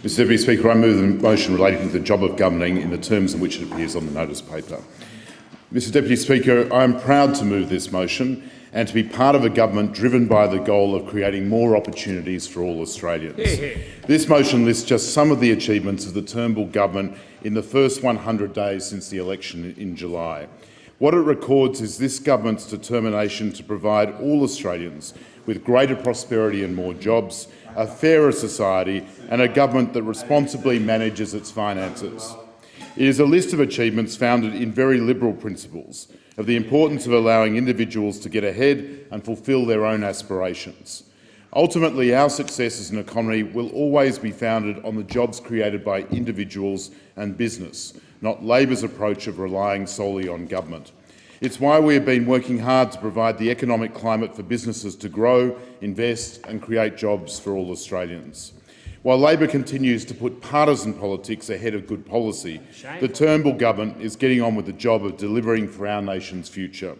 Mr Deputy Speaker, I move the motion relating to the job of governing in the terms in which it appears on the notice paper. Mr Deputy Speaker, I am proud to move this motion and to be part of a government driven by the goal of creating more opportunities for all Australians. This motion lists just some of the achievements of the Turnbull Government in the first 100 days since the election in July. What it records is this government's determination to provide all Australians with greater prosperity and more jobs, a fairer society and a government that responsibly manages its finances. It is a list of achievements founded in very liberal principles of the importance of allowing individuals to get ahead and fulfil their own aspirations. Ultimately, our success as an economy will always be founded on the jobs created by individuals and business, not Labor's approach of relying solely on government. It's why we have been working hard to provide the economic climate for businesses to grow, invest and create jobs for all Australians. While Labor continues to put partisan politics ahead of good policy, the Turnbull Government is getting on with the job of delivering for our nation's future.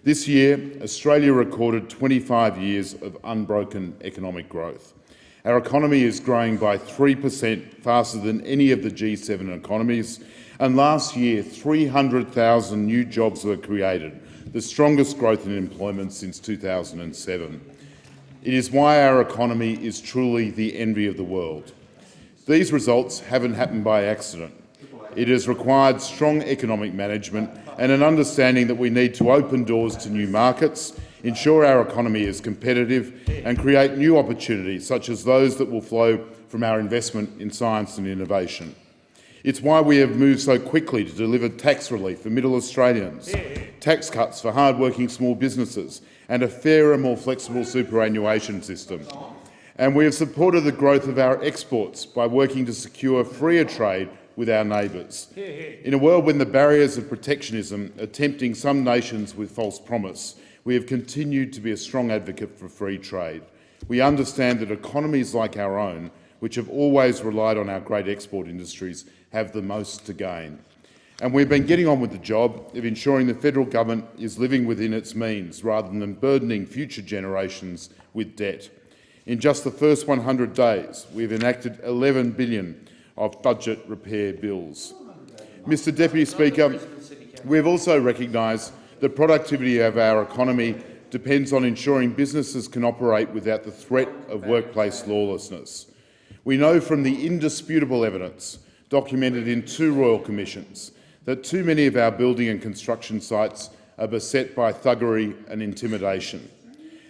This year, Australia recorded 25 years of unbroken economic growth. Our economy is growing by 3% faster than any of the G7 economies, and last year 300,000 new jobs were created, the strongest growth in employment since 2007. It is why our economy is truly the envy of the world. These results haven't happened by accident. It has required strong economic management and an understanding that we need to open doors to new markets, ensure our economy is competitive and create new opportunities such as those that will flow from our investment in science and innovation. It's why we have moved so quickly to deliver tax relief for middle Australians, tax cuts for hard-working small businesses and a fairer, more flexible superannuation system. And we have supported the growth of our exports by working to secure freer trade with our neighbours. In a world when the barriers of protectionism are tempting some nations with false promise, we have continued to be a strong advocate for free trade. We understand that economies like our own, which have always relied on our great export industries, have the most to gain. And we've been getting on with the job of ensuring the federal government is living within its means rather than burdening future generations with debt. In just the first 100 days, we've enacted $11 billion of budget repair bills. Mr Deputy Speaker, we've also recognised the productivity of our economy depends on ensuring businesses can operate without the threat of workplace lawlessness. We know from the indisputable evidence documented in 2 royal commissions that too many of our building and construction sites are beset by thuggery and intimidation.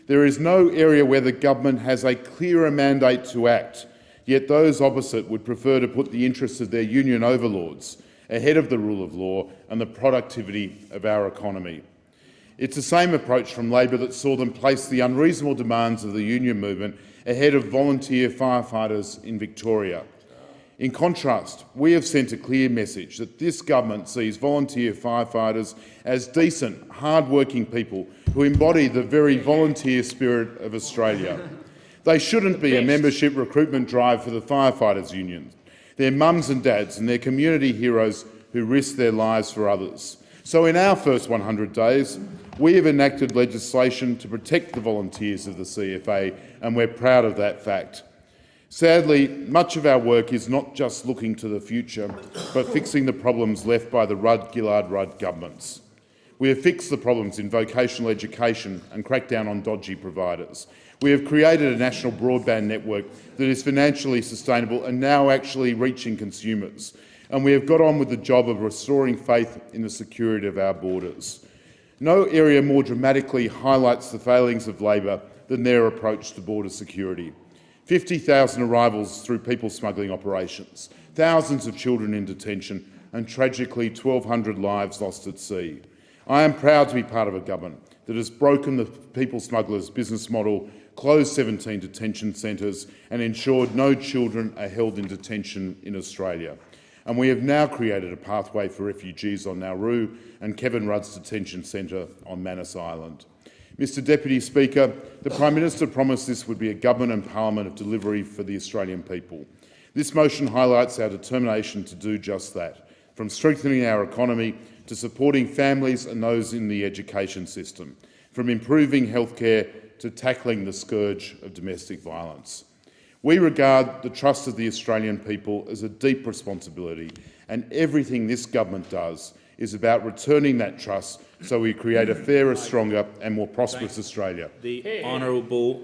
There is no area where the government has a clearer mandate to act, yet those opposite would prefer to put the interests of their union overlords ahead of the rule of law and the productivity of our economy. It's the same approach from Labor that saw them place the unreasonable demands of the union movement ahead of volunteer firefighters in Victoria. In contrast, we have sent a clear message that this government sees volunteer firefighters as decent, hard-working people who embody the very volunteer spirit of Australia. They shouldn't be a membership recruitment drive for the firefighters' unions. They're mums and dads and they're community heroes who risk their lives for others. So in our first 100 days, we have enacted legislation to protect the volunteers of the CFA, and we're proud of that fact. Sadly, much of our work is not just looking to the future, but fixing the problems left by the Rudd-Gillard-Rudd governments. We have fixed the problems in vocational education and cracked down on dodgy providers. We have created a national broadband network that is financially sustainable and now actually reaching consumers. And we have got on with the job of restoring faith in the security of our borders. No area more dramatically highlights the failings of Labor than their approach to border security. 50,000 arrivals through people smuggling operations, thousands of children in detention and tragically 1,200 lives lost at sea. I am proud to be part of a government that has broken the people smugglers' business model, closed 17 detention centres and ensured no children are held in detention in Australia. And we have now created a pathway for refugees on Nauru and Kevin Rudd's detention centre on Manus Island. Mr Deputy Speaker, the Prime Minister promised this would be a government and parliament of delivery for the Australian people. This motion highlights our determination to do just that, from strengthening our economy to supporting families and those in the education system, from improving healthcare to tackling the scourge of domestic violence. We regard the trust of the Australian people as a deep responsibility, and everything this government does is about returning that trust so we create a fairer, stronger and more prosperous Australia. The honourable